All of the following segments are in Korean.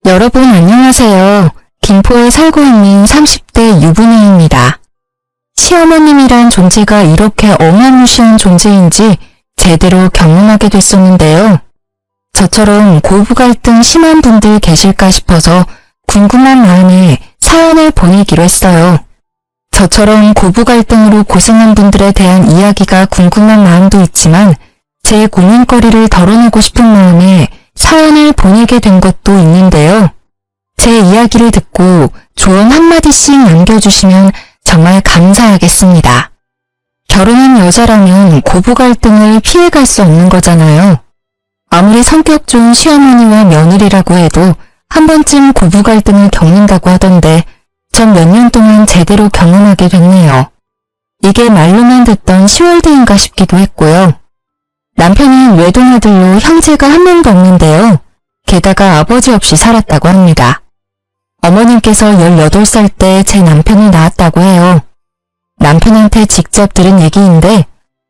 여러분 안녕하세요. 김포에 살고 있는 30대 유부녀입니다. 시어머님이란 존재가 이렇게 어마무시한 존재인지 제대로 경험하게 됐었는데요. 저처럼 고부 갈등 심한 분들 계실까 싶어서 궁금한 마음에 사연을 보내기로 했어요. 저처럼 고부 갈등으로 고생한 분들에 대한 이야기가 궁금한 마음도 있지만 제 고민거리를 덜어내고 싶은 마음에 사연을 보내게 된 것도 있는데요. 제 이야기를 듣고 조언 한마디씩 남겨주시면 정말 감사하겠습니다. 결혼한 여자라면 고부 갈등을 피해갈 수 없는 거잖아요. 아무리 성격 좋은 시어머니와 며느리라고 해도 한 번쯤 고부 갈등을 겪는다고 하던데 전 몇 년 동안 제대로 경험하게 됐네요. 이게 말로만 듣던 시월드인가 싶기도 했고요. 남편은 외동아들로 형제가 한 명도 없는데요. 게다가 아버지 없이 살았다고 합니다. 어머님께서 18살 때 제 남편을 낳았다고 해요. 남편한테 직접 들은 얘기인데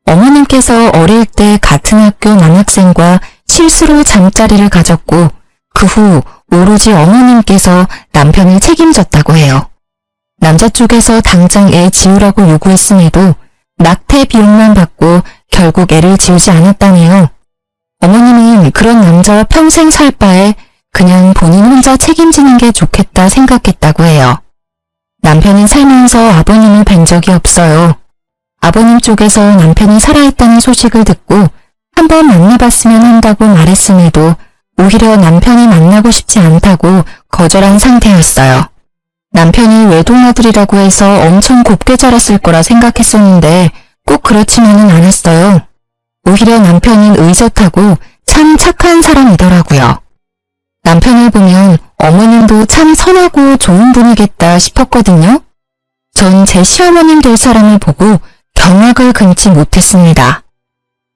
어머님께서 어릴 때 같은 학교 남학생과 실수로 잠자리를 가졌고 그 후 오로지 어머님께서 남편을 책임졌다고 해요. 남자 쪽에서 당장 애 지우라고 요구했음에도 낙태 비용만 받고 결국 애를 지우지 않았다네요. 어머님은 그런 남자와 평생 살 바에 그냥 본인 혼자 책임지는 게 좋겠다 생각했다고 해요. 남편은 살면서 아버님을 뵌 적이 없어요. 아버님 쪽에서 남편이 살아있다는 소식을 듣고 한번 만나봤으면 한다고 말했음에도 오히려 남편이 만나고 싶지 않다고 거절한 상태였어요. 남편이 외동아들이라고 해서 엄청 곱게 자랐을 거라 생각했었는데 꼭 그렇지만은 않았어요. 오히려 남편은 의젓하고 참 착한 사람이더라고요. 남편을 보면 어머님도 참 선하고 좋은 분이겠다 싶었거든요. 전 제 시어머님 될 사람을 보고 경악을 금치 못했습니다.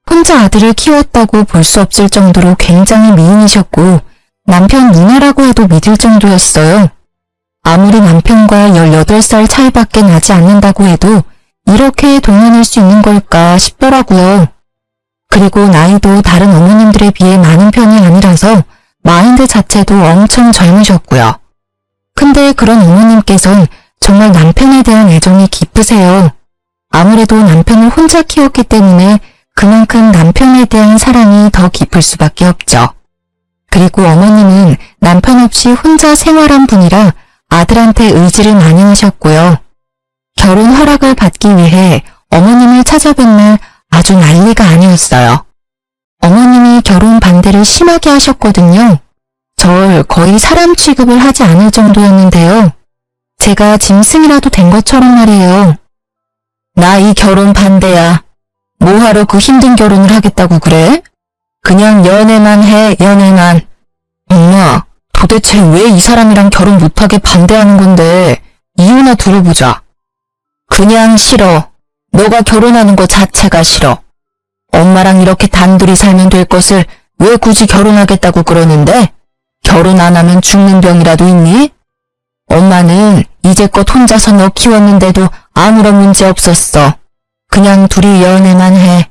혼자 아들을 키웠다고 볼 수 없을 정도로 굉장히 미인이셨고 남편 누나라고 해도 믿을 정도였어요. 아무리 남편과 18살 차이밖에 나지 않는다고 해도 이렇게 동안일 수 있는 걸까 싶더라고요. 그리고 나이도 다른 어머님들에 비해 많은 편이 아니라서 마인드 자체도 엄청 젊으셨고요. 근데 그런 어머님께선 정말 남편에 대한 애정이 깊으세요. 아무래도 남편을 혼자 키웠기 때문에 그만큼 남편에 대한 사랑이 더 깊을 수밖에 없죠. 그리고 어머님은 남편 없이 혼자 생활한 분이라 아들한테 의지를 많이 하셨고요. 결혼 허락을 받기 위해 어머님을 찾아뵌 날 아주 난리가 아니었어요. 어머님이 결혼 반대를 심하게 하셨거든요. 절 거의 사람 취급을 하지 않을 정도였는데요. 제가 짐승이라도 된 것처럼 말이에요. 나 이 결혼 반대야. 뭐하러 그 힘든 결혼을 하겠다고 그래? 그냥 연애만 해, 연애만. 엄마, 도대체 왜 이 사람이랑 결혼 못하게 반대하는 건데 이유나 들어보자. 그냥 싫어. 너가 결혼하는 거 자체가 싫어. 엄마랑 이렇게 단둘이 살면 될 것을 왜 굳이 결혼하겠다고 그러는데? 결혼 안 하면 죽는 병이라도 있니? 엄마는 이제껏 혼자서 너 키웠는데도 아무런 문제 없었어. 그냥 둘이 연애만 해.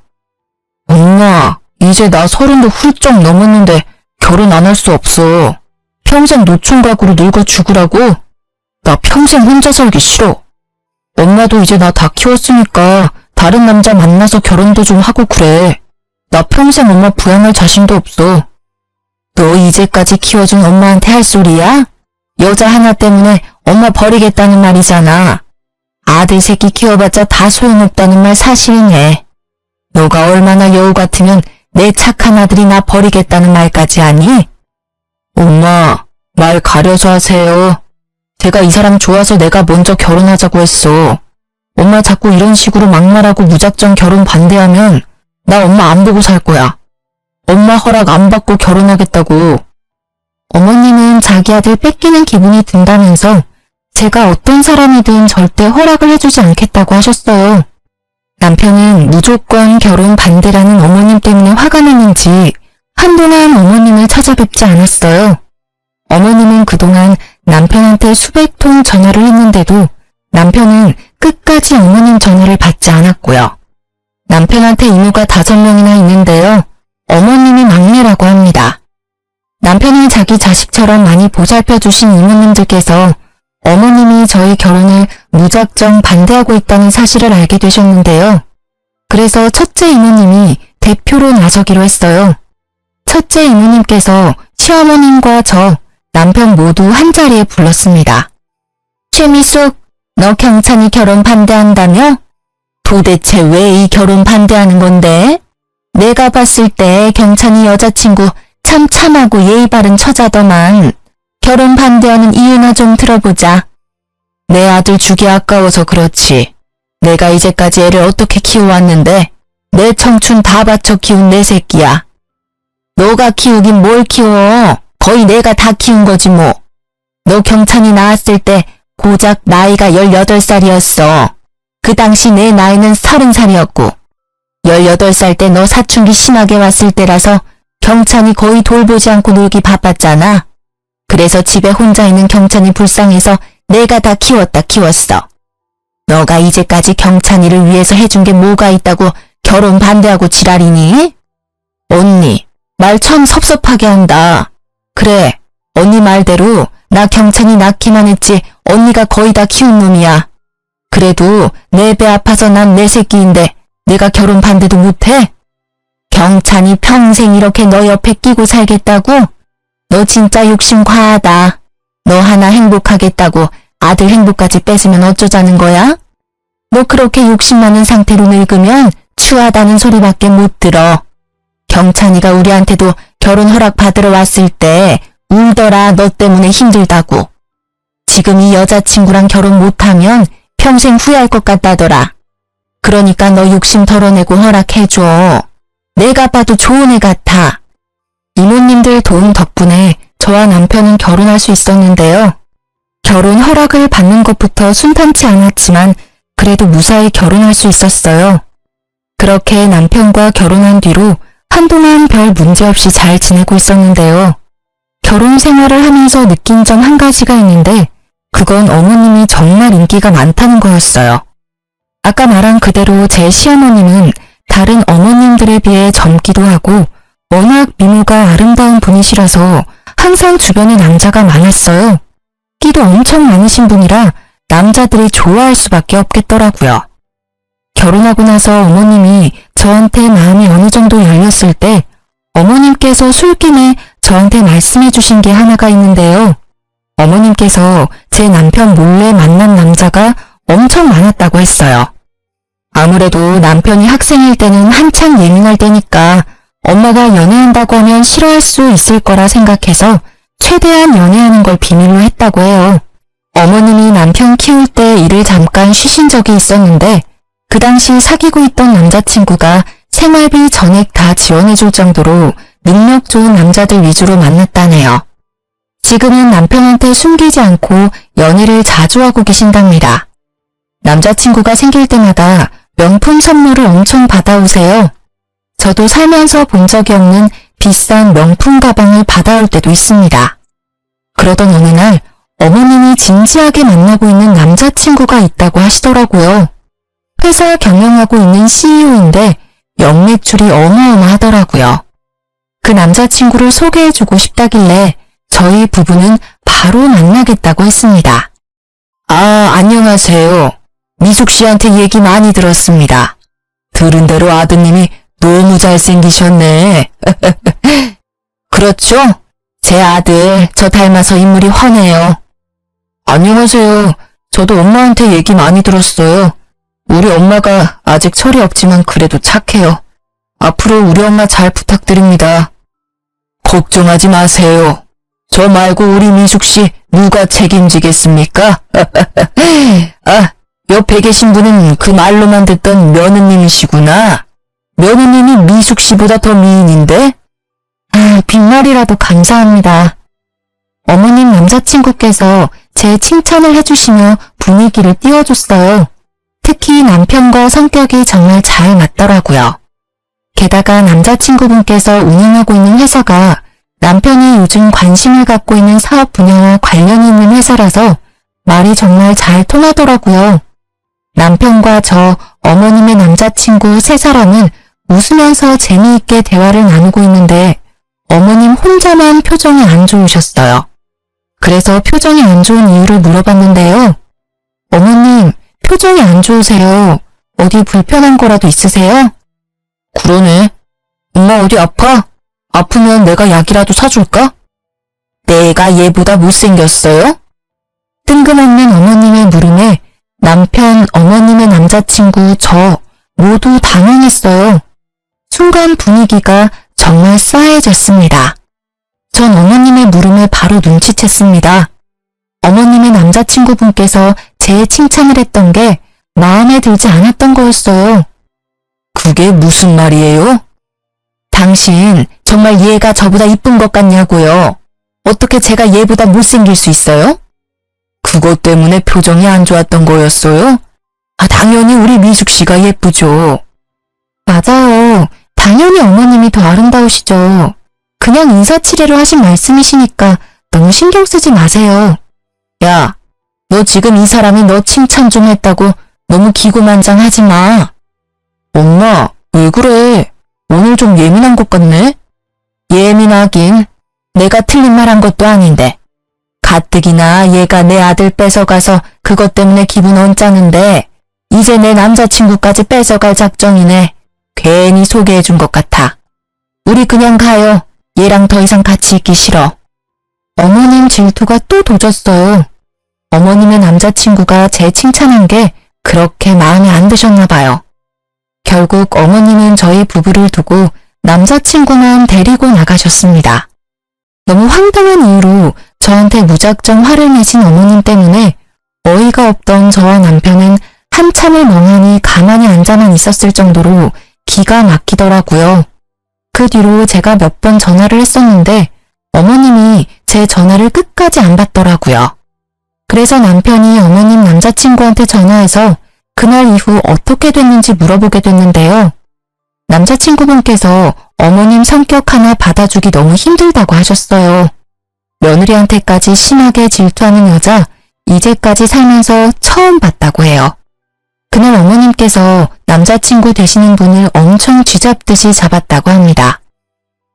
엄마, 이제 나 30도 훌쩍 넘었는데 결혼 안 할 수 없어. 평생 노총각으로 늙어 죽으라고? 나 평생 혼자 살기 싫어. 엄마도 이제 나 다 키웠으니까 다른 남자 만나서 결혼도 좀 하고 그래. 나 평생 엄마 부양할 자신도 없어. 너 이제까지 키워준 엄마한테 할 소리야? 여자 하나 때문에 엄마 버리겠다는 말이잖아. 아들 새끼 키워봤자 다 소용없다는 말 사실이네. 너가 얼마나 여우 같으면 내 착한 아들이 나 버리겠다는 말까지 하니? 엄마, 말 가려서 하세요. 제가 이 사람 좋아서 내가 먼저 결혼하자고 했어. 엄마 자꾸 이런 식으로 막말하고 무작정 결혼 반대하면 나 엄마 안 보고 살 거야. 엄마 허락 안 받고 결혼하겠다고. 어머님은 자기 아들 뺏기는 기분이 든다면서 제가 어떤 사람이든 절대 허락을 해주지 않겠다고 하셨어요. 남편은 무조건 결혼 반대라는 어머님 때문에 화가 났는지 한동안 어머님을 찾아뵙지 않았어요. 어머님은 그동안 남편한테 수백 통 전화를 했는데도 남편은 끝까지 어머님 전화를 받지 않았고요. 남편한테 이모가 5명이나 있는데요. 어머님이 막내라고 합니다. 남편을 자기 자식처럼 많이 보살펴 주신 이모님들께서 어머님이 저희 결혼을 무작정 반대하고 있다는 사실을 알게 되셨는데요. 그래서 첫째 이모님이 대표로 나서기로 했어요. 첫째 이모님께서 시어머님과 저, 남편 모두 한자리에 불렀습니다. 최미숙, 너 경찬이 결혼 반대한다며? 도대체 왜 이 결혼 반대하는 건데? 내가 봤을 때 경찬이 여자친구 참 참하고 예의 바른 처자더만. 결혼 반대하는 이유나 좀 들어보자. 내 아들 주기 아까워서 그렇지. 내가 이제까지 애를 어떻게 키워왔는데 내 청춘 다 바쳐 키운 내 새끼야. 너가 키우긴 뭘 키워. 거의 내가 다 키운 거지 뭐. 너 경찬이 낳았을 때 고작 나이가 18살이었어. 그 당시 내 나이는 30살이었고 18살 때 너 사춘기 심하게 왔을 때라서 경찬이 거의 돌보지 않고 놀기 바빴잖아. 그래서 집에 혼자 있는 경찬이 불쌍해서 내가 다 키웠어. 너가 이제까지 경찬이를 위해서 해준 게 뭐가 있다고 결혼 반대하고 지랄이니? 언니, 말 참 섭섭하게 한다. 그래, 언니 말대로 나 경찬이 낳기만 했지 언니가 거의 다 키운 놈이야. 그래도 내 배 아파서 난 내 새끼인데 내가 결혼 반대도 못해? 경찬이 평생 이렇게 너 옆에 끼고 살겠다고? 너 진짜 욕심 과하다. 너 하나 행복하겠다고 아들 행복까지 뺏으면 어쩌자는 거야? 너 그렇게 욕심 많은 상태로 늙으면 추하다는 소리밖에 못 들어. 경찬이가 우리한테도 결혼 허락 받으러 왔을 때 울더라. 너 때문에 힘들다고. 지금 이 여자친구랑 결혼 못하면 평생 후회할 것 같다더라. 그러니까 너 욕심 덜어내고 허락해줘. 내가 봐도 좋은 애 같아. 이모님들 도움 덕분에 저와 남편은 결혼할 수 있었는데요. 결혼 허락을 받는 것부터 순탄치 않았지만 그래도 무사히 결혼할 수 있었어요. 그렇게 남편과 결혼한 뒤로 한동안 별 문제 없이 잘 지내고 있었는데요. 결혼 생활을 하면서 느낀 점 한 가지가 있는데 그건 어머님이 정말 인기가 많다는 거였어요. 아까 말한 그대로 제 시어머님은 다른 어머님들에 비해 젊기도 하고 워낙 미모가 아름다운 분이시라서 항상 주변에 남자가 많았어요. 끼도 엄청 많으신 분이라 남자들이 좋아할 수밖에 없겠더라고요. 결혼하고 나서 어머님이 저한테 마음이 어느 정도 열렸을 때 어머님께서 술김에 저한테 말씀해 주신 게 하나가 있는데요. 어머님께서 제 남편 몰래 만난 남자가 엄청 많았다고 했어요. 아무래도 남편이 학생일 때는 한창 예민할 때니까 엄마가 연애한다고 하면 싫어할 수 있을 거라 생각해서 최대한 연애하는 걸 비밀로 했다고 해요. 어머님이 남편 키울 때 일을 잠깐 쉬신 적이 있었는데 그 당시 사귀고 있던 남자친구가 생활비 전액 다 지원해줄 정도로 능력 좋은 남자들 위주로 만났다네요. 지금은 남편한테 숨기지 않고 연애를 자주 하고 계신답니다. 남자친구가 생길 때마다 명품 선물을 엄청 받아오세요. 저도 살면서 본 적이 없는 비싼 명품 가방을 받아올 때도 있습니다. 그러던 어느 날 어머님이 진지하게 만나고 있는 남자친구가 있다고 하시더라고요. 회사 경영하고 있는 CEO인데 연매출이 어마어마하더라고요. 그 남자친구를 소개해주고 싶다길래 저희 부부는 바로 만나겠다고 했습니다. 아, 안녕하세요. 미숙 씨한테 얘기 많이 들었습니다. 들은 대로 아드님이 너무 잘생기셨네. 그렇죠? 제 아들 저 닮아서 인물이 훤해요. 안녕하세요. 저도 엄마한테 얘기 많이 들었어요. 우리 엄마가 아직 철이 없지만 그래도 착해요. 앞으로 우리 엄마 잘 부탁드립니다. 걱정하지 마세요. 저 말고 우리 미숙 씨 누가 책임지겠습니까? 아, 옆에 계신 분은 그 말로만 듣던 며느님이시구나. 며느님이 미숙 씨보다 더 미인인데? 아, 빈말이라도 감사합니다. 어머님 남자친구께서 제 칭찬을 해주시며 분위기를 띄워줬어요. 특히 남편과 성격이 정말 잘 맞더라고요. 게다가 남자친구분께서 운영하고 있는 회사가 남편이 요즘 관심을 갖고 있는 사업 분야와 관련이 있는 회사라서 말이 정말 잘 통하더라고요. 남편과 저, 어머님의 남자친구 세 사람은 웃으면서 재미있게 대화를 나누고 있는데 어머님 혼자만 표정이 안 좋으셨어요. 그래서 표정이 안 좋은 이유를 물어봤는데요. 어머님, 표정이 안 좋으세요? 어디 불편한 거라도 있으세요? 그러네. 엄마 어디 아파? 아프면 내가 약이라도 사줄까? 내가 얘보다 못생겼어요? 뜬금없는 어머님의 물음에 남편, 어머님의 남자친구, 저 모두 당황했어요. 순간 분위기가 정말 싸해졌습니다. 전 어머님의 물음을 바로 눈치챘습니다. 어머님의 남자친구분께서 제 칭찬을 했던 게 마음에 들지 않았던 거였어요. 그게 무슨 말이에요? 당신 정말 얘가 저보다 이쁜 것 같냐고요. 어떻게 제가 얘보다 못생길 수 있어요? 그것 때문에 표정이 안 좋았던 거였어요? 당연히 우리 미숙 씨가 예쁘죠. 맞아요. 당연히 어머님이 더 아름다우시죠. 그냥 인사치레로 하신 말씀이시니까 너무 신경 쓰지 마세요. 야, 너 지금 이 사람이 너 칭찬 좀 했다고 너무 기고만장하지 마. 엄마, 왜 그래? 오늘 좀 예민한 것 같네? 예민하긴. 내가 틀린 말 한 것도 아닌데. 가뜩이나 얘가 내 아들 뺏어가서 그것 때문에 기분 언짢은데 이제 내 남자친구까지 뺏어갈 작정이네. 괜히 소개해준 것 같아. 우리 그냥 가요. 얘랑 더 이상 같이 있기 싫어. 어머님 질투가 또 도졌어요. 어머님의 남자친구가 제 칭찬한 게 그렇게 마음에 안 드셨나 봐요. 결국 어머님은 저희 부부를 두고 남자친구만 데리고 나가셨습니다. 너무 황당한 이유로 저한테 무작정 화를 내신 어머님 때문에 어이가 없던 저와 남편은 한참을 멍하니 가만히 앉아만 있었을 정도로 기가 막히더라고요. 그 뒤로 제가 몇 번 전화를 했었는데 어머님이 제 전화를 끝까지 안 받더라고요. 그래서 남편이 어머님 남자친구한테 전화해서 그날 이후 어떻게 됐는지 물어보게 됐는데요. 남자친구분께서 어머님 성격 하나 받아주기 너무 힘들다고 하셨어요. 며느리한테까지 심하게 질투하는 여자 이제까지 살면서 처음 봤다고 해요. 그날 어머님께서 남자친구 되시는 분을 엄청 쥐잡듯이 잡았다고 합니다.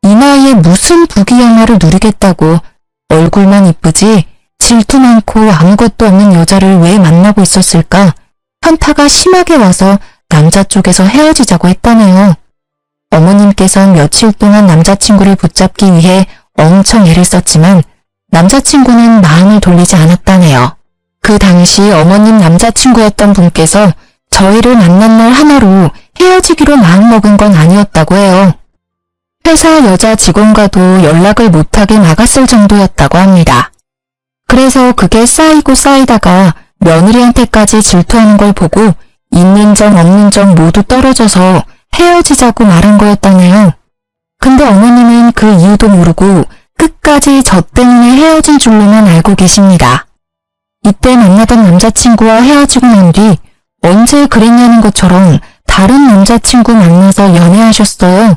이 나이에 무슨 부귀영화를 누리겠다고 얼굴만 이쁘지 질투 많고 아무것도 없는 여자를 왜 만나고 있었을까 현타가 심하게 와서 남자 쪽에서 헤어지자고 했다네요. 어머님께선 며칠 동안 남자친구를 붙잡기 위해 엄청 애를 썼지만 남자친구는 마음을 돌리지 않았다네요. 그 당시 어머님 남자친구였던 분께서 저희를 만난 날 하나로 헤어지기로 마음먹은 건 아니었다고 해요. 회사 여자 직원과도 연락을 못하게 막았을 정도였다고 합니다. 그래서 그게 쌓이고 쌓이다가 며느리한테까지 질투하는 걸 보고 있는 정 없는 정 모두 떨어져서 헤어지자고 말한 거였다네요. 근데 어머님은 그 이유도 모르고 끝까지 저 때문에 헤어진 줄로만 알고 계십니다. 이때 만나던 남자친구와 헤어지고 난 뒤 언제 그랬냐는 것처럼 다른 남자친구 만나서 연애하셨어요.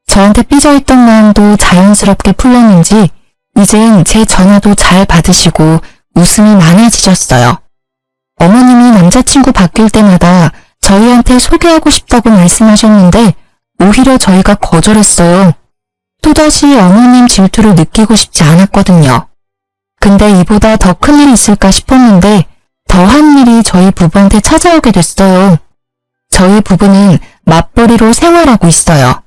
저한테 삐져있던 마음도 자연스럽게 풀렸는지 이젠 제 전화도 잘 받으시고 웃음이 많아지셨어요. 어머님이 남자친구 바뀔 때마다 저희한테 소개하고 싶다고 말씀하셨는데 오히려 저희가 거절했어요. 또다시 어머님 질투를 느끼고 싶지 않았거든요. 근데 이보다 더 큰 일이 있을까 싶었는데 더한 일이 저희 부부한테 찾아오게 됐어요. 저희 부부는 맞벌이로 생활하고 있어요.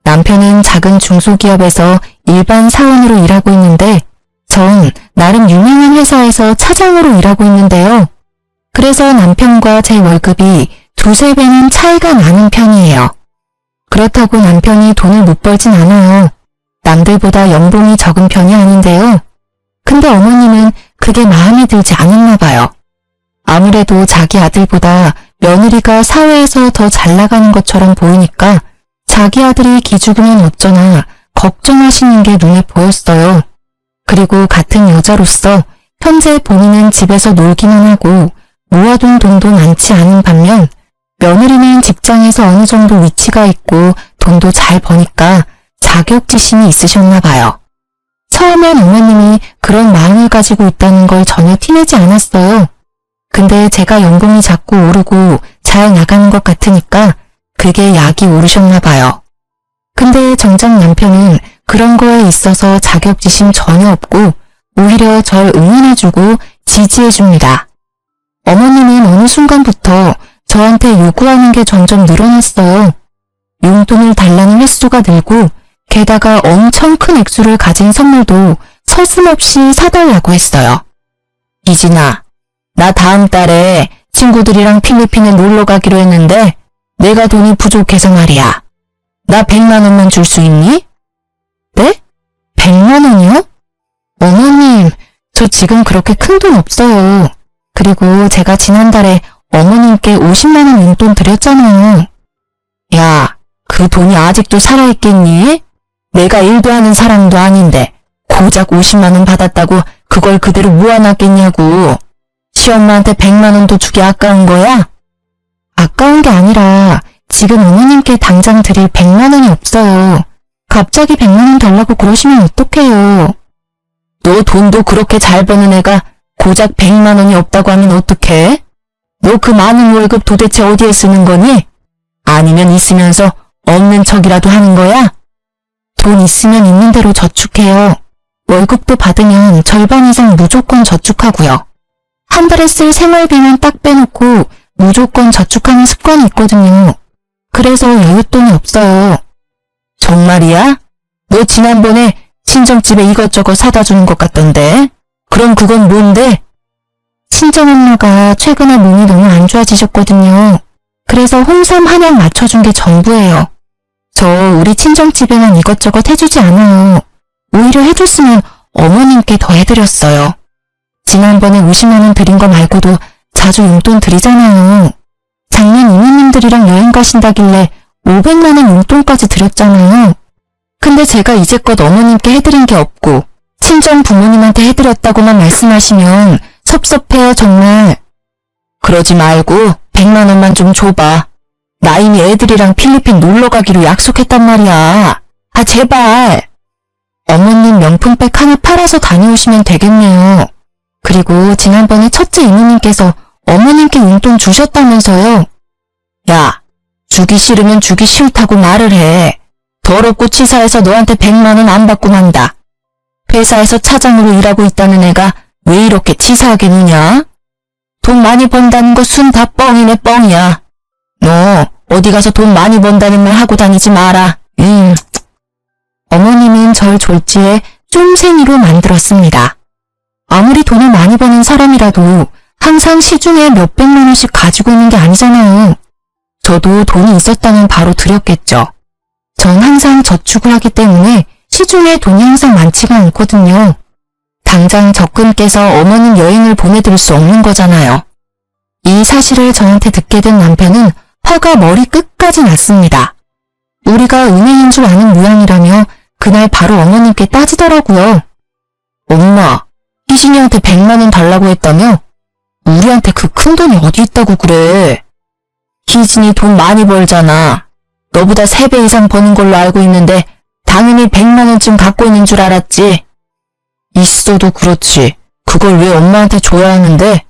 남편은 작은 중소기업에서 일반 사원으로 일하고 있는데 전 나름 유명한 회사에서 차장으로 일하고 있는데요. 그래서 남편과 제 월급이 두세 배는 차이가 나는 편이에요. 그렇다고 남편이 돈을 못 벌진 않아요. 남들보다 연봉이 적은 편이 아닌데요. 근데 어머님은 그게 마음에 들지 않았나 봐요. 아무래도 자기 아들보다 며느리가 사회에서 더 잘 나가는 것처럼 보이니까 자기 아들이 기죽으면 어쩌나 걱정하시는 게 눈에 보였어요. 그리고 같은 여자로서 현재 본인은 집에서 놀기만 하고 모아둔 돈도 많지 않은 반면 며느리는 직장에서 어느 정도 위치가 있고 돈도 잘 버니까 자격지심이 있으셨나 봐요. 처음엔 어머님이 그런 마음을 가지고 있다는 걸 전혀 티내지 않았어요. 근데 제가 연봉이 자꾸 오르고 잘 나가는 것 같으니까 그게 약이 오르셨나 봐요. 근데 정작 남편은 그런 거에 있어서 자격지심 전혀 없고 오히려 절 응원해주고 지지해줍니다. 어머님은 어느 순간부터 저한테 요구하는 게 점점 늘어났어요. 용돈을 달라는 횟수가 늘고 게다가 엄청 큰 액수를 가진 선물도 서슴없이 사달라고 했어요. 희진아, 나 다음 달에 친구들이랑 필리핀에 놀러 가기로 했는데 내가 돈이 부족해서 말이야. 나 100만 원만 줄 수 있니? 네? 100만 원이요? 어머님, 저 지금 그렇게 큰 돈 없어요. 그리고 제가 지난달에 어머님께 50만 원 용돈 드렸잖아요. 야, 그 돈이 아직도 살아있겠니? 내가 일도 하는 사람도 아닌데 고작 50만 원 받았다고 그걸 그대로 모아놨겠냐고. 시엄마한테 100만 원도 주기 아까운 거야? 아까운 게 아니라 지금 어머님께 당장 드릴 100만 원이 없어요. 갑자기 100만 원 달라고 그러시면 어떡해요. 너 돈도 그렇게 잘 버는 애가 고작 100만 원이 없다고 하면 어떡해? 너 그 많은 월급 도대체 어디에 쓰는 거니? 아니면 있으면서 없는 척이라도 하는 거야? 돈 있으면 있는 대로 저축해요. 월급도 받으면 절반 이상 무조건 저축하고요. 한 달에 쓸 생활비만 딱 빼놓고 무조건 저축하는 습관이 있거든요. 그래서 여윳돈이 없어요. 정말이야? 너 지난번에 친정집에 이것저것 사다 주는 것 같던데? 그럼 그건 뭔데? 친정엄마가 최근에 몸이 너무 안 좋아지셨거든요. 그래서 홍삼 한약 맞춰준 게 전부예요. 저 우리 친정집에만 이것저것 해주지 않아요. 오히려 해줬으면 어머님께 더 해드렸어요. 지난번에 50만 원 드린 거 말고도 자주 용돈 드리잖아요. 작년 이모님들이랑 여행 가신다길래 500만 원 용돈까지 드렸잖아요. 근데 제가 이제껏 어머님께 해드린 게 없고 친정 부모님한테 해드렸다고만 말씀하시면 섭섭해요 정말. 그러지 말고 100만 원만 좀 줘봐. 나 이미 애들이랑 필리핀 놀러 가기로 약속했단 말이야. 아 제발. 어머님 명품백 하나 팔아서 다녀오시면 되겠네요. 그리고 지난번에 첫째 이모님께서 어머님께 용돈 주셨다면서요. 야, 주기 싫으면 주기 싫다고 말을 해. 더럽고 치사해서 너한테 100만 원 안 받고 만다. 회사에서 차장으로 일하고 있다는 애가 왜 이렇게 치사하게 노냐? 돈 많이 번다는 거 순 다 뻥이네 뻥이야. 너 어디 가서 돈 많이 번다는 말 하고 다니지 마라. 어머님은 절 졸지에 쫌생이로 만들었습니다. 아무리 돈을 많이 버는 사람이라도 항상 시중에 몇백만 원씩 가지고 있는 게 아니잖아요. 저도 돈이 있었다면 바로 드렸겠죠. 전 항상 저축을 하기 때문에 시중에 돈이 항상 많지가 않거든요. 당장 적금께서 어머님 여행을 보내드릴 수 없는 거잖아요. 이 사실을 저한테 듣게 된 남편은 화가 머리 끝까지 났습니다. 우리가 은행인 줄 아는 모양이라며 그날 바로 어머님께 따지더라고요. 엄마, 희진이한테 100만 원 달라고 했다며? 우리한테 그 큰 돈이 어디 있다고 그래. 희진이 돈 많이 벌잖아. 너보다 3배 이상 버는 걸로 알고 있는데 당연히 100만 원쯤 갖고 있는 줄 알았지. 있어도 그렇지. 그걸 왜 엄마한테 줘야 하는데?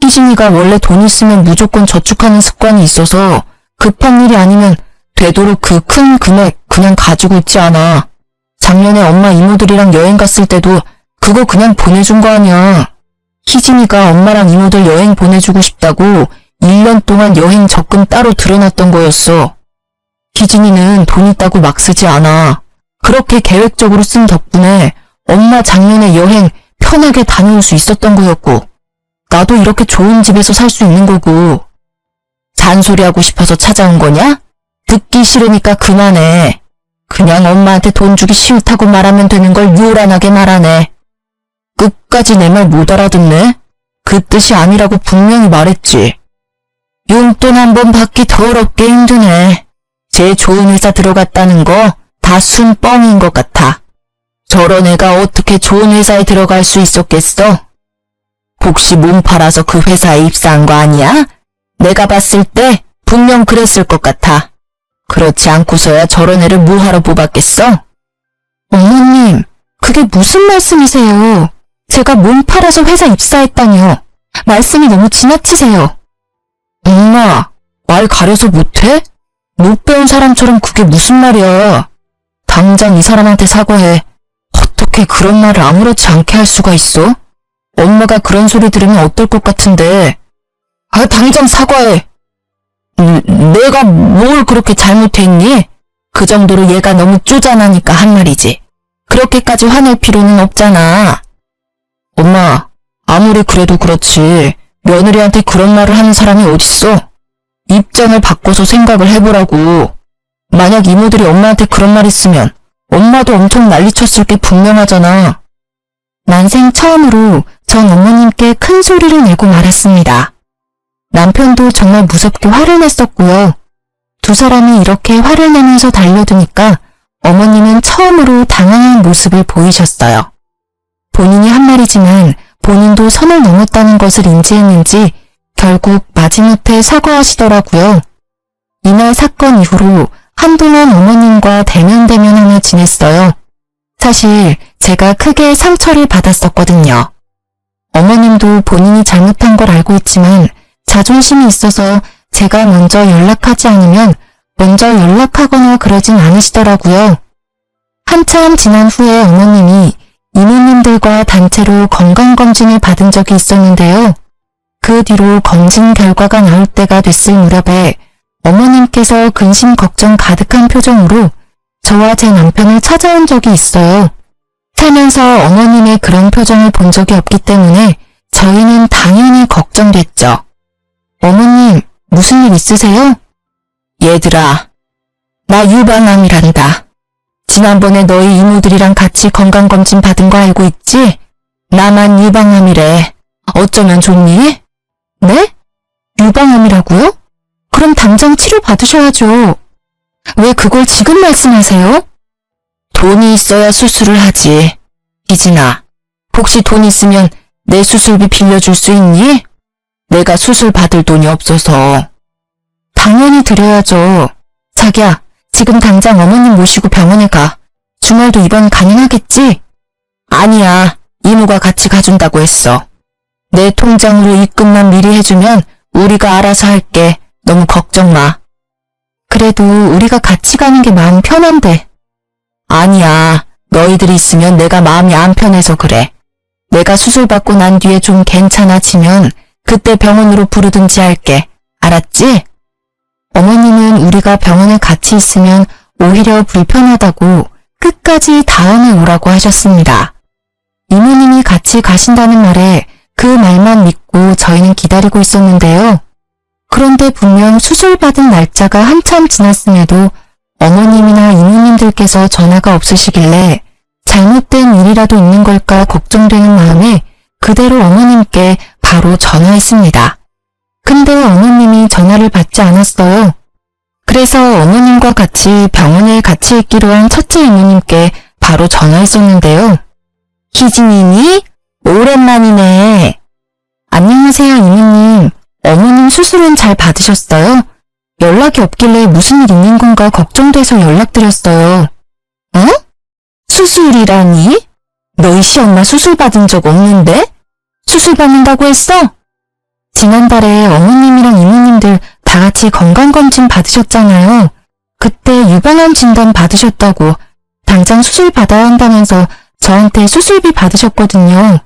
희진이가 원래 돈 있으면 무조건 저축하는 습관이 있어서 급한 일이 아니면 되도록 그 큰 금액 그냥 가지고 있지 않아. 작년에 엄마 이모들이랑 여행 갔을 때도 그거 그냥 보내준 거 아니야. 희진이가 엄마랑 이모들 여행 보내주고 싶다고 1년 동안 여행 적금 따로 들어놨던 거였어. 희진이는 돈 있다고 막 쓰지 않아. 그렇게 계획적으로 쓴 덕분에 엄마 작년에 여행 편하게 다녀올 수 있었던 거였고 나도 이렇게 좋은 집에서 살 수 있는 거고. 잔소리하고 싶어서 찾아온 거냐? 듣기 싫으니까 그만해. 그냥 엄마한테 돈 주기 싫다고 말하면 되는 걸 요란하게 말하네. 끝까지 내 말 못 알아듣네? 그 뜻이 아니라고 분명히 말했지. 용돈 한 번 받기 더럽게 힘드네. 제일 좋은 회사 들어갔다는 거 다 순뻥인 것 같아. 저런 애가 어떻게 좋은 회사에 들어갈 수 있었겠어? 혹시 몸 팔아서 그 회사에 입사한 거 아니야? 내가 봤을 때 분명 그랬을 것 같아. 그렇지 않고서야 저런 애를 뭐하러 뽑았겠어? 어머님, 그게 무슨 말씀이세요? 제가 몸 팔아서 회사 입사했다니요. 말씀이 너무 지나치세요. 엄마, 말 가려서 못해? 못 배운 사람처럼 그게 무슨 말이야. 당장 이 사람한테 사과해. 어떻게 그런 말을 아무렇지 않게 할 수가 있어? 엄마가 그런 소리 들으면 어떨 것 같은데. 당장 사과해. 내가 뭘 그렇게 잘못했니? 그 정도로 얘가 너무 쪼잔하니까 한 말이지. 그렇게까지 화낼 필요는 없잖아. 엄마, 아무리 그래도 그렇지 며느리한테 그런 말을 하는 사람이 어딨어? 입장을 바꿔서 생각을 해보라고. 만약 이모들이 엄마한테 그런 말 했으면 엄마도 엄청 난리쳤을 게 분명하잖아. 난생 처음으로 전 어머님께 큰 소리를 내고 말았습니다. 남편도 정말 무섭게 화를 냈었고요. 두 사람이 이렇게 화를 내면서 달려드니까 어머님은 처음으로 당황한 모습을 보이셨어요. 본인이 한 말이지만 본인도 선을 넘었다는 것을 인지했는지 결국 마지못해 사과하시더라고요. 이날 사건 이후로 한동안 어머님과 대면대면하며 지냈어요. 사실 제가 크게 상처를 받았었거든요. 어머님도 본인이 잘못한 걸 알고 있지만 자존심이 있어서 제가 먼저 연락하지 않으면 먼저 연락하거나 그러진 않으시더라고요. 한참 지난 후에 어머님이 이모님들과 단체로 건강검진을 받은 적이 있었는데요. 그 뒤로 검진 결과가 나올 때가 됐을 무렵에 어머님께서 근심 걱정 가득한 표정으로 저와 제 남편을 찾아온 적이 있어요. 살면서 어머님의 그런 표정을 본 적이 없기 때문에 저희는 당연히 걱정됐죠. 어머님, 무슨 일 있으세요? 얘들아, 나 유방암이란다. 지난번에 너희 이모들이랑 같이 건강검진 받은 거 알고 있지? 나만 유방암이래. 어쩌면 좋니? 네? 유방암이라고요? 그럼 당장 치료 받으셔야죠. 왜 그걸 지금 말씀하세요? 돈이 있어야 수술을 하지. 희진아, 혹시 돈 있으면 내 수술비 빌려줄 수 있니? 내가 수술 받을 돈이 없어서. 당연히 드려야죠. 자기야, 지금 당장 어머님 모시고 병원에 가. 주말도 입원 가능하겠지? 아니야, 이모가 같이 가준다고 했어. 내 통장으로 입금만 미리 해주면 우리가 알아서 할게. 너무 걱정 마. 그래도 우리가 같이 가는 게 마음 편한데. 아니야, 너희들이 있으면 내가 마음이 안 편해서 그래. 내가 수술 받고 난 뒤에 좀 괜찮아지면 그때 병원으로 부르든지 할게. 알았지? 어머님은 우리가 병원에 같이 있으면 오히려 불편하다고 끝까지 다음에 오라고 하셨습니다. 이모님이 같이 가신다는 말에 그 말만 믿고 저희는 기다리고 있었는데요. 그런데 분명 수술받은 날짜가 한참 지났음에도 어머님이나 이모님들께서 전화가 없으시길래 잘못된 일이라도 있는 걸까 걱정되는 마음에 그대로 어머님께 바로 전화했습니다. 근데 어머님이 전화를 받지 않았어요. 그래서 어머님과 같이 병원에 같이 있기로 한 첫째 이모님께 바로 전화했었는데요. 희진이니? 오랜만이네. 안녕하세요, 이모님. 어머님 수술은 잘 받으셨어요? 연락이 없길래 무슨 일 있는 건가 걱정돼서 연락드렸어요. 어? 수술이라니? 너희 시엄마 수술 받은 적 없는데? 수술 받는다고 했어? 지난달에 어머님이랑 이모님들 다 같이 건강검진 받으셨잖아요. 그때 유방암 진단 받으셨다고 당장 수술 받아야 한다면서 저한테 수술비 받으셨거든요.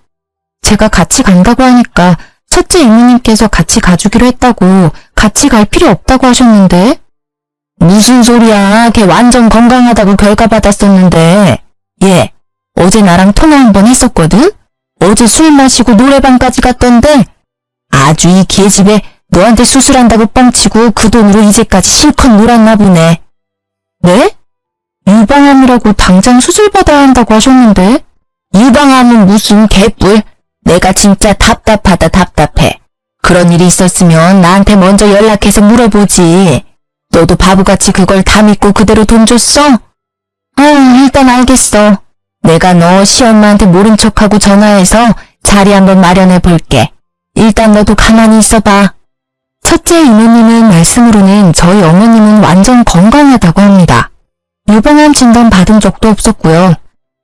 제가 같이 간다고 하니까 첫째 이모님께서 같이 가주기로 했다고 같이 갈 필요 없다고 하셨는데. 무슨 소리야. 걔 완전 건강하다고 결과 받았었는데. 얘 어제 나랑 통화 한번 했었거든? 어제 술 마시고 노래방까지 갔던데 아주 이 개집애 너한테 수술한다고 뻥치고 그 돈으로 이제까지 실컷 놀았나 보네. 네? 유방암이라고 당장 수술 받아야 한다고 하셨는데. 유방암은 무슨 개뿔. 내가 진짜 답답하다 답답해. 그런 일이 있었으면 나한테 먼저 연락해서 물어보지. 너도 바보같이 그걸 다 믿고 그대로 돈 줬어? 일단 알겠어. 내가 너 시엄마한테 모른 척하고 전화해서 자리 한번 마련해 볼게. 일단 너도 가만히 있어봐. 첫째 이모님은 말씀으로는 저희 어머님은 완전 건강하다고 합니다. 유방암 진단 받은 적도 없었고요.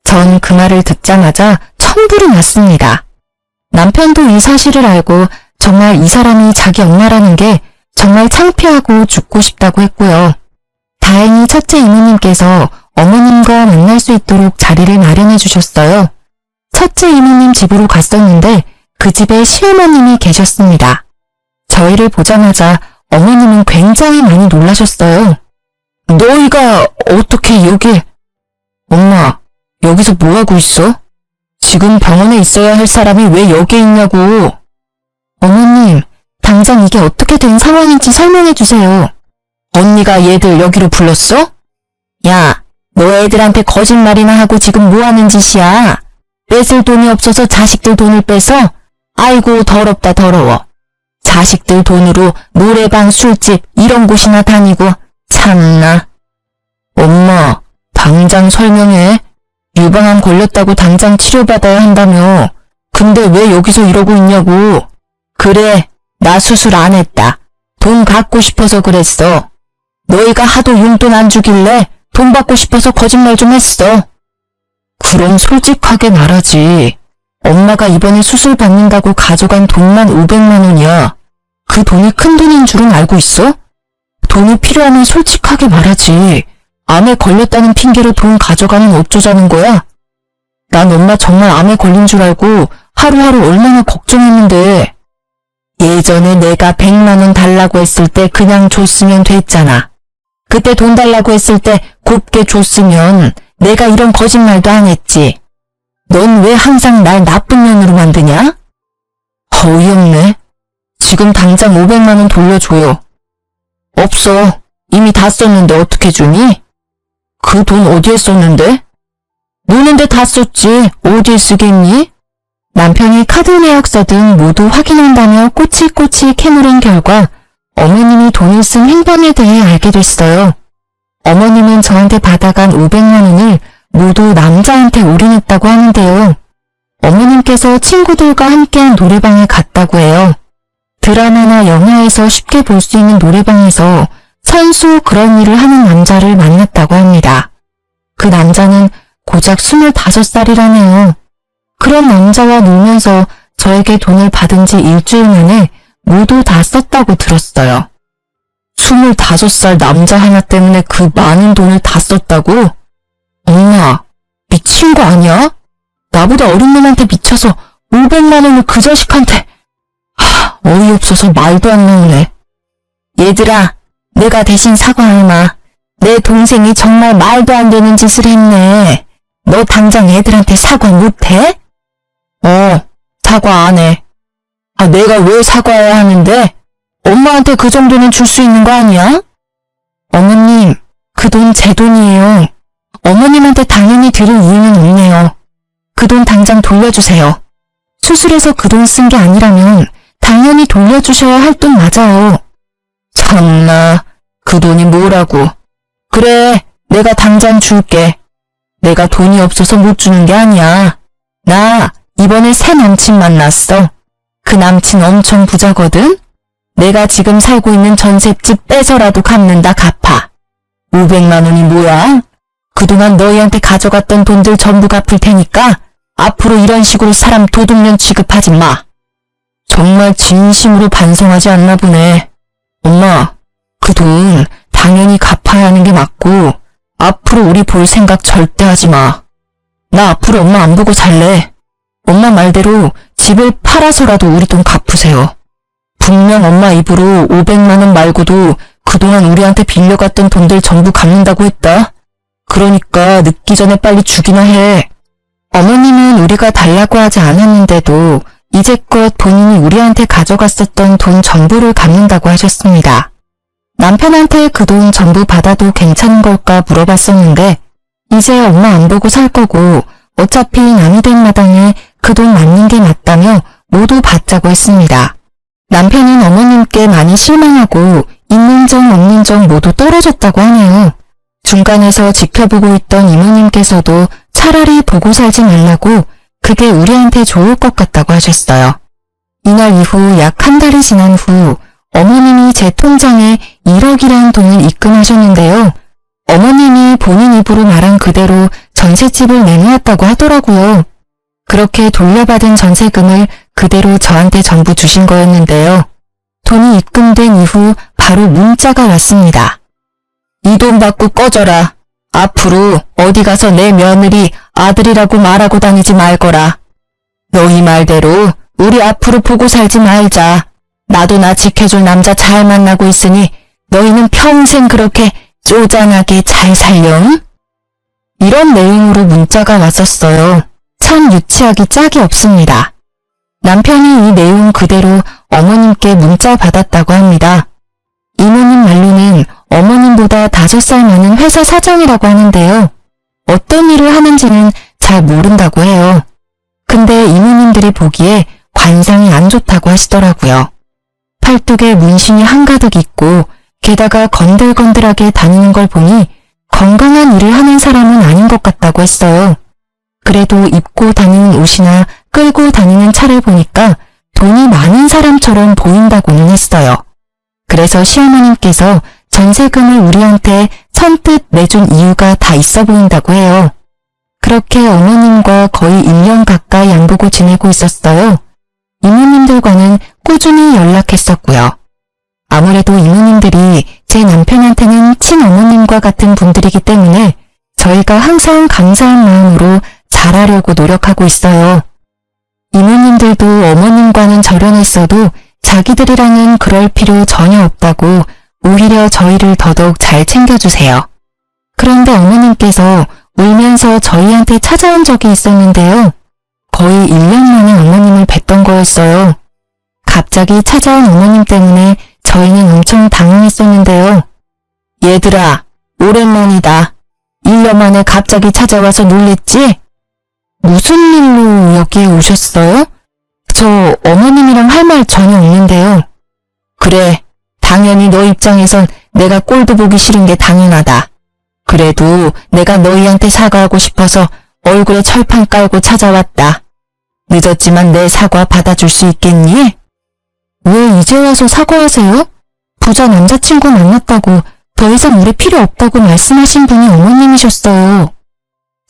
전 그 말을 듣자마자 천불이 났습니다. 남편도 이 사실을 알고 정말 이 사람이 자기 엄마라는 게 정말 창피하고 죽고 싶다고 했고요. 다행히 첫째 이모님께서 어머님과 만날 수 있도록 자리를 마련해 주셨어요. 첫째 이모님 집으로 갔었는데 그 집에 시어머님이 계셨습니다. 저희를 보자마자 어머님은 굉장히 많이 놀라셨어요. 너희가 어떻게 여기... 엄마, 여기서 뭐하고 있어? 지금 병원에 있어야 할 사람이 왜 여기에 있냐고. 어머님, 당장 이게 어떻게 된 상황인지 설명해 주세요. 언니가 얘들 여기로 불렀어? 야, 너 애들한테 거짓말이나 하고 지금 뭐 하는 짓이야? 뺏을 돈이 없어서 자식들 돈을 빼서? 아이고 더럽다 더러워. 자식들 돈으로 노래방, 술집 이런 곳이나 다니고 참나. 엄마, 당장 설명해. 유방암 걸렸다고 당장 치료받아야 한다며. 근데 왜 여기서 이러고 있냐고. 그래, 나 수술 안 했다. 돈 갖고 싶어서 그랬어. 너희가 하도 용돈 안 주길래 돈 받고 싶어서 거짓말 좀 했어. 그럼 솔직하게 말하지. 엄마가 이번에 수술 받는다고 가져간 돈만 500만 원이야. 그 돈이 큰 돈인 줄은 알고 있어? 돈이 필요하면 솔직하게 말하지. 암에 걸렸다는 핑계로 돈 가져가면 어쩌자는 거야? 난 엄마 정말 암에 걸린 줄 알고 하루하루 얼마나 걱정했는데. 예전에 내가 100만 원 달라고 했을 때 그냥 줬으면 됐잖아. 그때 돈 달라고 했을 때 곱게 줬으면 내가 이런 거짓말도 안 했지. 넌 왜 항상 날 나쁜 년으로 만드냐? 어이없네. 지금 당장 500만 원 돌려줘요. 없어. 이미 다 썼는데 어떻게 주니? 그 돈 어디에 썼는데? 노는데 다 썼지. 어디에 쓰겠니? 남편이 카드 내역서 등 모두 확인한다며 꼬치꼬치 캐물은 결과 어머님이 돈을 쓴 행방에 대해 알게 됐어요. 어머님은 저한테 받아간 500만 원을 모두 남자한테 올인했다고 하는데요. 어머님께서 친구들과 함께한 노래방에 갔다고 해요. 드라마나 영화에서 쉽게 볼 수 있는 노래방에서 선수 그런 일을 하는 남자를 만났다고 합니다. 그 남자는 고작 25살이라네요. 그런 남자와 놀면서 저에게 돈을 받은 지 일주일 만에 모두 다 썼다고 들었어요. 25살 남자 하나 때문에 그 많은 돈을 다 썼다고? 엄마, 미친 거 아니야? 나보다 어린 놈한테 미쳐서 500만 원을 그 자식한테... 어이없어서 말도 안 나오네. 얘들아, 내가 대신 사과하마. 내 동생이 정말 말도 안 되는 짓을 했네. 너 당장 애들한테 사과 못해? 사과 안 해. 내가 왜 사과해야 하는데? 엄마한테 그 정도는 줄 수 있는 거 아니야? 어머님, 그 돈 제 돈이에요. 어머님한테 당연히 드릴 이유는 없네요. 그 돈 당장 돌려주세요. 수술해서 그 돈 쓴 게 아니라면 당연히 돌려주셔야 할 돈 맞아요. 참나, 그 돈이 뭐라고. 그래, 내가 당장 줄게. 내가 돈이 없어서 못 주는 게 아니야. 나 이번에 새 남친 만났어. 그 남친 엄청 부자거든? 내가 지금 살고 있는 전셋집 빼서라도 갚는다 갚아. 500만 원이 뭐야? 그동안 너희한테 가져갔던 돈들 전부 갚을 테니까 앞으로 이런 식으로 사람 도둑년 취급하지 마. 정말 진심으로 반성하지 않나 보네. 엄마, 그 돈 당연히 갚아야 하는 게 맞고 앞으로 우리 볼 생각 절대 하지 마. 나 앞으로 엄마 안 보고 살래. 엄마 말대로 집을 팔아서라도 우리 돈 갚으세요. 분명 엄마 입으로 500만 원 말고도 그동안 우리한테 빌려갔던 돈들 전부 갚는다고 했다. 그러니까 늦기 전에 빨리 주기나 해. 어머님은 우리가 달라고 하지 않았는데도 이제껏 본인이 우리한테 가져갔었던 돈 전부를 갚는다고 하셨습니다. 남편한테 그 돈 전부 받아도 괜찮은 걸까 물어봤었는데 이제 엄마 안 보고 살 거고 어차피 남이 된 마당에 그 돈 맞는 게 맞다며 모두 받자고 했습니다. 남편은 어머님께 많이 실망하고 있는 정 없는 정 모두 떨어졌다고 하네요. 중간에서 지켜보고 있던 이모님께서도 차라리 보고 살지 말라고 그게 우리한테 좋을 것 같다고 하셨어요. 이날 이후 약 한 달이 지난 후 어머님이 제 통장에 1억이라는 돈을 입금하셨는데요. 어머님이 본인 입으로 말한 그대로 전셋집을 내놓았다고 하더라고요. 그렇게 돌려받은 전세금을 그대로 저한테 전부 주신 거였는데요. 돈이 입금된 이후 바로 문자가 왔습니다. 이 돈 받고 꺼져라. 앞으로 어디 가서 내 며느리 아들이라고 말하고 다니지 말거라. 너희 말대로 우리 앞으로 보고 살지 말자. 나도 나 지켜줄 남자 잘 만나고 있으니 너희는 평생 그렇게 쪼잔하게 잘 살렴? 이런 내용으로 문자가 왔었어요. 참 유치하기 짝이 없습니다. 남편이 이 내용 그대로 어머님께 문자 받았다고 합니다. 이모님 말로는 어머님보다 5살 많은 회사 사장이라고 하는데요. 어떤 일을 하는지는 잘 모른다고 해요. 근데 이모님들이 보기에 관상이 안 좋다고 하시더라고요. 팔뚝에 문신이 한가득 있고 게다가 건들건들하게 다니는 걸 보니 건강한 일을 하는 사람은 아닌 것 같다고 했어요. 그래도 입고 다니는 옷이나 끌고 다니는 차를 보니까 돈이 많은 사람처럼 보인다고는 했어요. 그래서 시어머님께서 전세금을 우리한테 선뜻 내준 이유가 다 있어 보인다고 해요. 그렇게 어머님과 거의 1년 가까이 안 보고 지내고 있었어요. 이모님들과는 꾸준히 연락했었고요. 아무래도 이모님들이 제 남편한테는 친어머님과 같은 분들이기 때문에 저희가 항상 감사한 마음으로 잘하려고 노력하고 있어요. 이모님들도 어머님과는 절연했어도 자기들이랑은 그럴 필요 전혀 없다고 오히려 저희를 더더욱 잘 챙겨주세요. 그런데 어머님께서 울면서 저희한테 찾아온 적이 있었는데요. 거의 1년 만에 어머님을 뵀던 거였어요. 갑자기 찾아온 어머님 때문에 저희는 엄청 당황했었는데요. 얘들아, 오랜만이다. 1년 만에 갑자기 찾아와서 놀랬지? 무슨 일로 여기에 오셨어요? 저 어머님이랑 할 말 전혀 없는데요. 그래, 당연히 너 입장에선 내가 꼴도 보기 싫은 게 당연하다. 그래도 내가 너희한테 사과하고 싶어서 얼굴에 철판 깔고 찾아왔다. 늦었지만 내 사과 받아줄 수 있겠니? 왜 이제 와서 사과하세요? 부자 남자친구 만났다고 더 이상 우리 필요 없다고 말씀하신 분이 어머님이셨어요.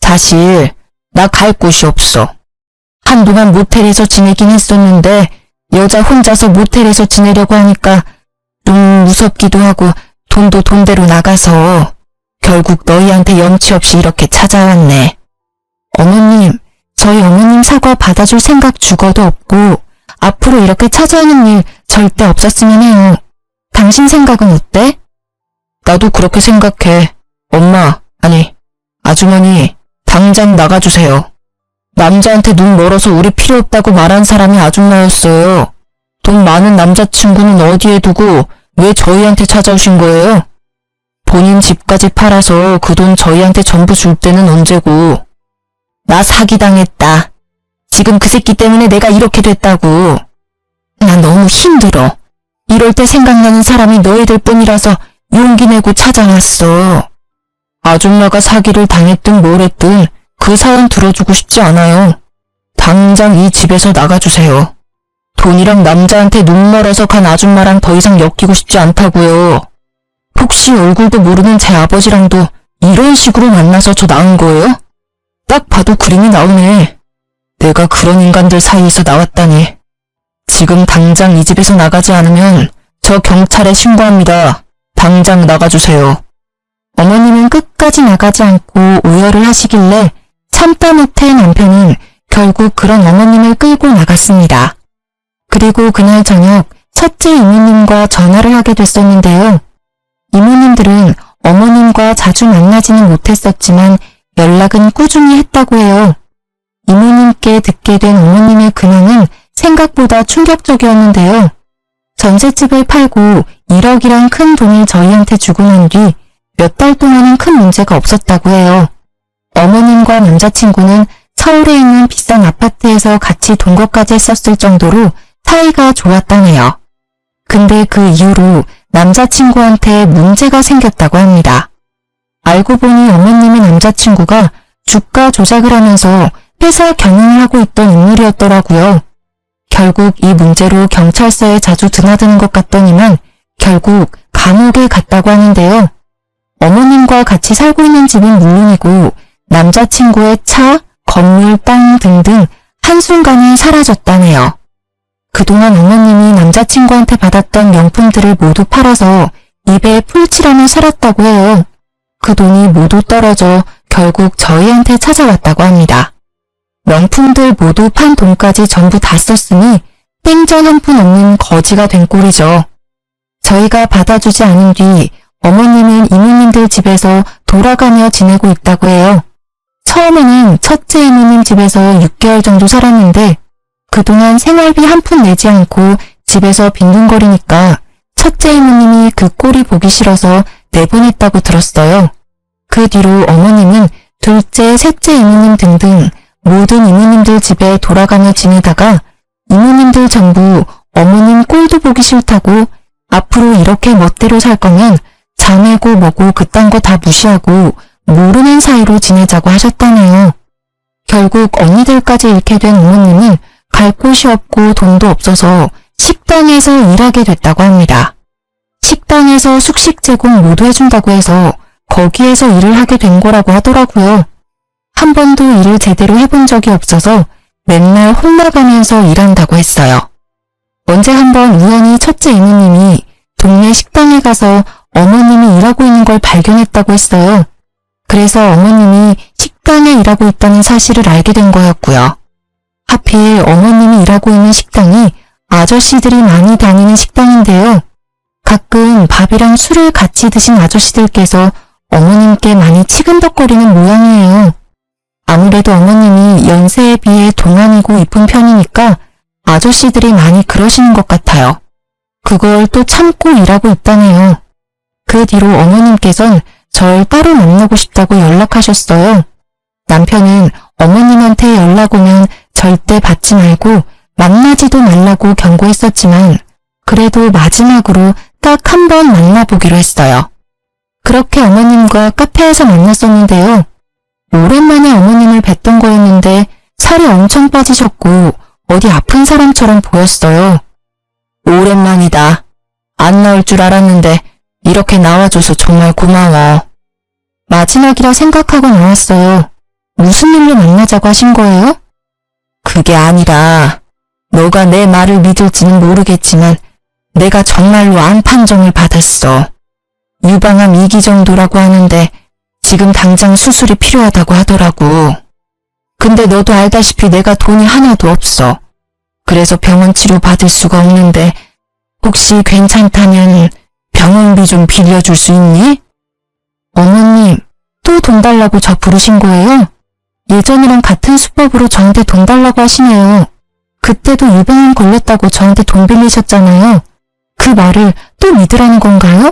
사실 나 갈 곳이 없어. 한동안 모텔에서 지내긴 했었는데 여자 혼자서 모텔에서 지내려고 하니까 좀 무섭기도 하고 돈도 돈대로 나가서 결국 너희한테 염치 없이 이렇게 찾아왔네. 어머님, 저희 어머님 사과 받아줄 생각 죽어도 없고 앞으로 이렇게 찾아오는 일 절대 없었으면 해요. 당신 생각은 어때? 나도 그렇게 생각해. 엄마, 아니, 아주머니, 당장 나가주세요. 남자한테 눈 멀어서 우리 필요 없다고 말한 사람이 아줌마였어요. 돈 많은 남자친구는 어디에 두고 왜 저희한테 찾아오신 거예요? 본인 집까지 팔아서 그 돈 저희한테 전부 줄 때는 언제고. 나 사기당했다. 지금 그 새끼 때문에 내가 이렇게 됐다고. 나 너무 힘들어. 이럴 때 생각나는 사람이 너희들 뿐이라서 용기 내고 찾아왔어. 아줌마가 사기를 당했든 뭘 했든 그 사연 들어주고 싶지 않아요. 당장 이 집에서 나가주세요. 돈이랑 남자한테 눈 멀어서 간 아줌마랑 더 이상 엮이고 싶지 않다고요. 혹시 얼굴도 모르는 제 아버지랑도 이런 식으로 만나서 저 낳은 거예요? 딱 봐도 그림이 나오네. 내가 그런 인간들 사이에서 나왔다니. 지금 당장 이 집에서 나가지 않으면 저 경찰에 신고합니다. 당장 나가주세요. 어머님은 끝까지 나가지 않고 오열을 하시길래 참다 못해 남편은 결국 그런 어머님을 끌고 나갔습니다. 그리고 그날 저녁 첫째 이모님과 전화를 하게 됐었는데요. 이모님들은 어머님과 자주 만나지는 못했었지만 연락은 꾸준히 했다고 해요. 이모님께 듣게 된 어머님의 근황은 생각보다 충격적이었는데요. 전셋집을 팔고 1억이란 큰 돈을 저희한테 주고 난 뒤 몇 달 동안은 큰 문제가 없었다고 해요. 어머님과 남자친구는 서울에 있는 비싼 아파트에서 같이 동거까지 했었을 정도로 사이가 좋았다네요. 근데 그 이후로 남자친구한테 문제가 생겼다고 합니다. 알고 보니 어머님의 남자친구가 주가 조작을 하면서 회사 경영을 하고 있던 인물이었더라고요. 결국 이 문제로 경찰서에 자주 드나드는 것 같더니만 결국 감옥에 갔다고 하는데요. 어머님과 같이 살고 있는 집은 물론이고 남자친구의 차, 건물, 땅 등등 한순간에 사라졌다네요. 그동안 어머님이 남자친구한테 받았던 명품들을 모두 팔아서 입에 풀칠하며 살았다고 해요. 그 돈이 모두 떨어져 결국 저희한테 찾아왔다고 합니다. 명품들 모두 판 돈까지 전부 다 썼으니 땡전 한 푼 없는 거지가 된 꼴이죠. 저희가 받아주지 않은 뒤 어머님은 이모님들 집에서 돌아가며 지내고 있다고 해요. 처음에는 첫째 이모님 집에서 6개월 정도 살았는데 그동안 생활비 한 푼 내지 않고 집에서 빈둥거리니까 첫째 이모님이 그 꼴이 보기 싫어서 내보냈다고 들었어요. 그 뒤로 어머님은 둘째, 셋째 이모님 등등 모든 이모님들 집에 돌아가며 지내다가 이모님들 전부 어머님 꼴도 보기 싫다고 앞으로 이렇게 멋대로 살 거면 자매고 뭐고 그딴 거 다 무시하고 모르는 사이로 지내자고 하셨다네요. 결국 언니들까지 잃게 된 어머님은 갈 곳이 없고 돈도 없어서 식당에서 일하게 됐다고 합니다. 식당에서 숙식 제공 모두 해준다고 해서 거기에서 일을 하게 된 거라고 하더라고요. 한 번도 일을 제대로 해본 적이 없어서 맨날 혼나가면서 일한다고 했어요. 언제 한번 우연히 첫째 이모님이 동네 식당에 가서 어머님이 일하고 있는 걸 발견했다고 했어요. 그래서 어머님이 식당에 일하고 있다는 사실을 알게 된 거였고요. 하필 어머님이 일하고 있는 식당이 아저씨들이 많이 다니는 식당인데요. 가끔 밥이랑 술을 같이 드신 아저씨들께서 어머님께 많이 치근덕거리는 모양이에요. 아무래도 어머님이 연세에 비해 동안이고 이쁜 편이니까 아저씨들이 많이 그러시는 것 같아요. 그걸 또 참고 일하고 있다네요. 그 뒤로 어머님께선 절 따로 만나고 싶다고 연락하셨어요. 남편은 어머님한테 연락 오면 절대 받지 말고 만나지도 말라고 경고했었지만 그래도 마지막으로 딱 한 번 만나보기로 했어요. 그렇게 어머님과 카페에서 만났었는데요. 오랜만에 어머님을 뵀던 거였는데 살이 엄청 빠지셨고 어디 아픈 사람처럼 보였어요. 오랜만이다. 안 나올 줄 알았는데 이렇게 나와줘서 정말 고마워. 마지막이라 생각하고 나왔어요. 무슨 일로 만나자고 하신 거예요? 그게 아니라 너가 내 말을 믿을지는 모르겠지만 내가 정말로 암 판정을 받았어. 유방암 2기 정도라고 하는데 지금 당장 수술이 필요하다고 하더라고. 근데 너도 알다시피 내가 돈이 하나도 없어. 그래서 병원 치료 받을 수가 없는데 혹시 괜찮다면 병원비 좀 빌려줄 수 있니? 어머님, 또 돈 달라고 저 부르신 거예요? 예전이랑 같은 수법으로 저한테 돈 달라고 하시네요. 그때도 유방암 걸렸다고 저한테 돈 빌리셨잖아요. 그 말을 또 믿으라는 건가요?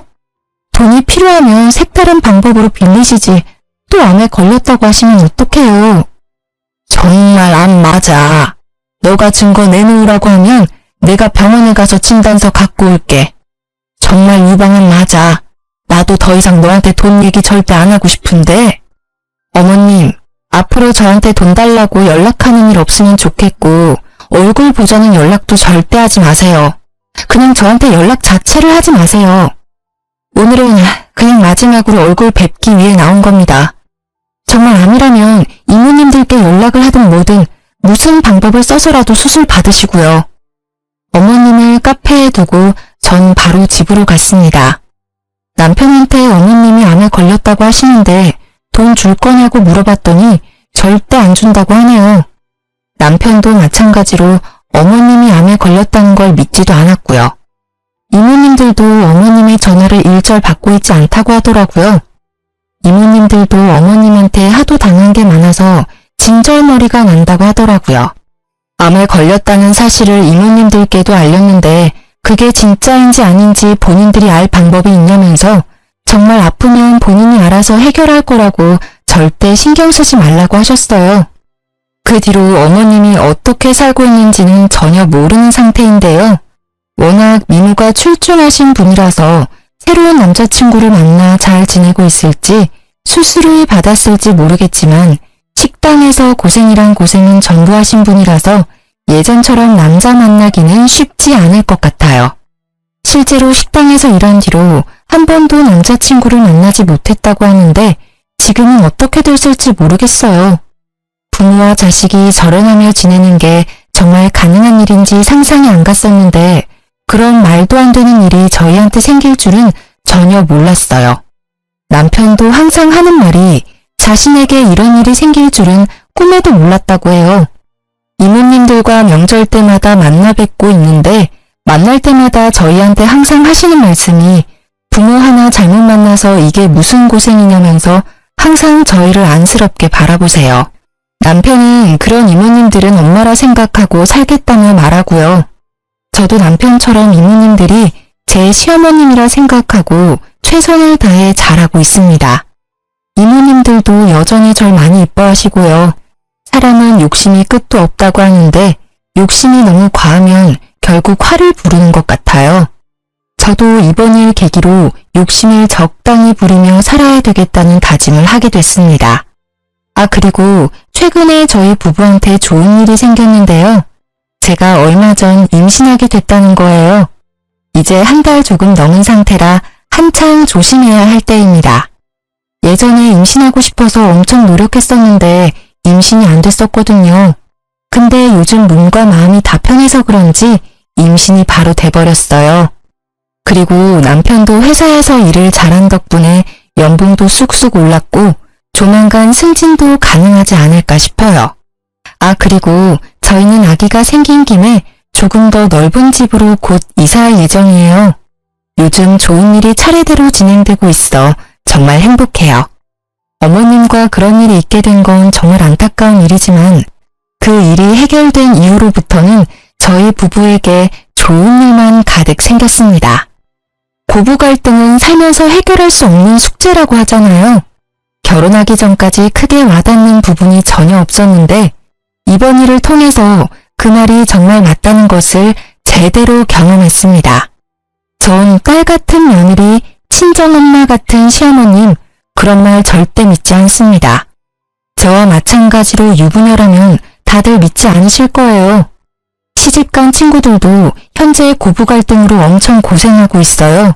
돈이 필요하면 색다른 방법으로 빌리시지 또 암에 걸렸다고 하시면 어떡해요. 정말 암 맞아. 너가 증거 내놓으라고 하면 내가 병원에 가서 진단서 갖고 올게. 정말 유방암 맞아. 나도 더 이상 너한테 돈 얘기 절대 안 하고 싶은데. 어머님, 앞으로 저한테 돈 달라고 연락하는 일 없으면 좋겠고 얼굴 보자는 연락도 절대 하지 마세요. 그냥 저한테 연락 자체를 하지 마세요. 오늘은 그냥 마지막으로 얼굴 뵙기 위해 나온 겁니다. 정말 암이라면 이모님들께 연락을 하든 뭐든 무슨 방법을 써서라도 수술 받으시고요. 어머님을 카페에 두고 전 바로 집으로 갔습니다. 남편한테 어머님이 암에 걸렸다고 하시는데 돈 줄 거냐고 물어봤더니 절대 안 준다고 하네요. 남편도 마찬가지로 어머님이 암에 걸렸다는 걸 믿지도 않았고요. 이모님들도 어머님의 전화를 일절 받고 있지 않다고 하더라고요. 이모님들도 어머님한테 하도 당한 게 많아서 진절머리가 난다고 하더라고요. 암에 걸렸다는 사실을 이모님들께도 알렸는데 그게 진짜인지 아닌지 본인들이 알 방법이 있냐면서 정말 아프면 본인이 알아서 해결할 거라고 절대 신경 쓰지 말라고 하셨어요. 그 뒤로 어머님이 어떻게 살고 있는지는 전혀 모르는 상태인데요. 워낙 미모가 출중하신 분이라서 새로운 남자친구를 만나 잘 지내고 있을지 수술을 받았을지 모르겠지만 식당에서 고생이란 고생은 전부 하신 분이라서 예전처럼 남자 만나기는 쉽지 않을 것 같아요. 실제로 식당에서 일한 뒤로 한 번도 남자친구를 만나지 못했다고 하는데 지금은 어떻게 됐을지 모르겠어요. 부모와 자식이 절연하며 지내는 게 정말 가능한 일인지 상상이 안 갔었는데 그런 말도 안 되는 일이 저희한테 생길 줄은 전혀 몰랐어요. 남편도 항상 하는 말이 자신에게 이런 일이 생길 줄은 꿈에도 몰랐다고 해요. 이모님들과 명절 때마다 만나 뵙고 있는데 만날 때마다 저희한테 항상 하시는 말씀이 부모 하나 잘못 만나서 이게 무슨 고생이냐면서 항상 저희를 안쓰럽게 바라보세요. 남편은 그런 이모님들은 엄마라 생각하고 살겠다며 말하고요. 저도 남편처럼 이모님들이 제 시어머님이라 생각하고 최선을 다해 잘하고 있습니다. 이모님들도 여전히 절 많이 이뻐하시고요. 사람은 욕심이 끝도 없다고 하는데 욕심이 너무 과하면 결국 화를 부르는 것 같아요. 저도 이번 일 계기로 욕심을 적당히 부리며 살아야 되겠다는 다짐을 하게 됐습니다. 그리고 최근에 저희 부부한테 좋은 일이 생겼는데요. 제가 얼마 전 임신하게 됐다는 거예요. 이제 한 달 조금 넘은 상태라 한창 조심해야 할 때입니다. 예전에 임신하고 싶어서 엄청 노력했었는데 임신이 안 됐었거든요. 근데 요즘 몸과 마음이 다 편해서 그런지 임신이 바로 돼버렸어요. 그리고 남편도 회사에서 일을 잘한 덕분에 연봉도 쑥쑥 올랐고 조만간 승진도 가능하지 않을까 싶어요. 그리고 저희는 아기가 생긴 김에 조금 더 넓은 집으로 곧 이사할 예정이에요. 요즘 좋은 일이 차례대로 진행되고 있어 정말 행복해요. 어머님과 그런 일이 있게 된 건 정말 안타까운 일이지만 그 일이 해결된 이후로부터는 저희 부부에게 좋은 일만 가득 생겼습니다. 고부 갈등은 살면서 해결할 수 없는 숙제라고 하잖아요. 결혼하기 전까지 크게 와닿는 부분이 전혀 없었는데 이번 일을 통해서 그 말이 정말 맞다는 것을 제대로 경험했습니다. 전 딸 같은 며느리, 친정엄마 같은 시어머님, 그런 말 절대 믿지 않습니다. 저와 마찬가지로 유부녀라면 다들 믿지 않으실 거예요. 시집간 친구들도 현재 고부 갈등으로 엄청 고생하고 있어요.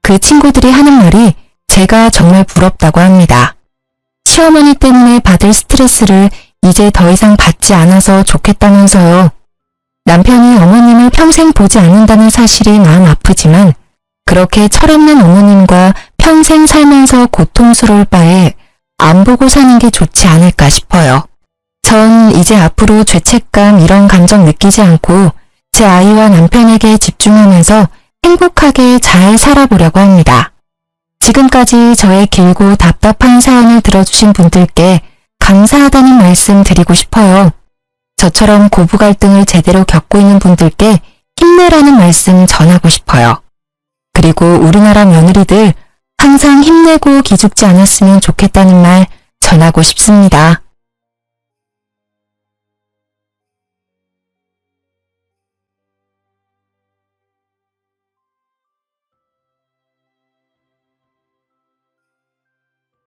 그 친구들이 하는 말이 제가 정말 부럽다고 합니다. 시어머니 때문에 받을 스트레스를 이제 더 이상 받지 않아서 좋겠다면서요. 남편이 어머님을 평생 보지 않는다는 사실이 마음 아프지만 그렇게 철없는 어머님과 평생 살면서 고통스러울 바에 안 보고 사는 게 좋지 않을까 싶어요. 전 이제 앞으로 죄책감 이런 감정 느끼지 않고 제 아이와 남편에게 집중하면서 행복하게 잘 살아보려고 합니다. 지금까지 저의 길고 답답한 사연을 들어주신 분들께 감사하다는 말씀 드리고 싶어요. 저처럼 고부 갈등을 제대로 겪고 있는 분들께 힘내라는 말씀 전하고 싶어요. 그리고 우리나라 며느리들 항상 힘내고 기죽지 않았으면 좋겠다는 말 전하고 싶습니다.